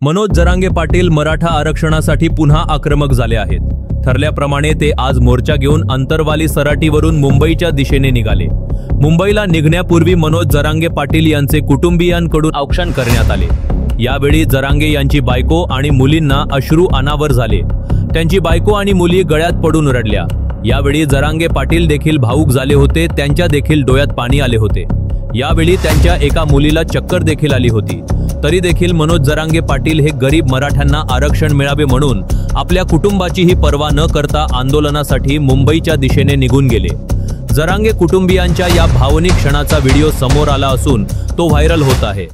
मनोज जरांगे पाटील मराठा आरक्षणासाठी पुन्हा आक्रमक झाले आहेत। ठरल्याप्रमाणे ते आज मोर्चा घेऊन अंतरवाली सराटीवरून मुंबईच्या दिशेने निघाले। मुंबईला निघण्यापूर्वी मनोज जरांगे पाटील यांचे कुटुंबीयांकडून औक्षण करण्यात आले। यावेळी जरांगे यांची बायको आणि मुलींना अश्रू अनावर झाले। त्यांची बायको आणि मुली गळ्यात पडून रडल्या। यावेळी जरांगे पाटील देखील भावुक झाले होते। त्यांच्या देखील डोळ्यात पाणी आले होते। यावेळी त्यांच्या एका मुलीला चक्कर देखील आली होती। तरी देखील मनोज जरांगे पाटील हे गरीब मराठ्यांना आरक्षण मिळावे म्हणून आपल्या कुटुंबाचीही पर्वा न करता आंदोलनासाठी मुंबईच्या दिशेने निघून गेले। जरांगे कुटुंबियांच्या या भावनिक क्षणाचा व्हिडिओ समोर आला असून तो व्हायरल होत आहे।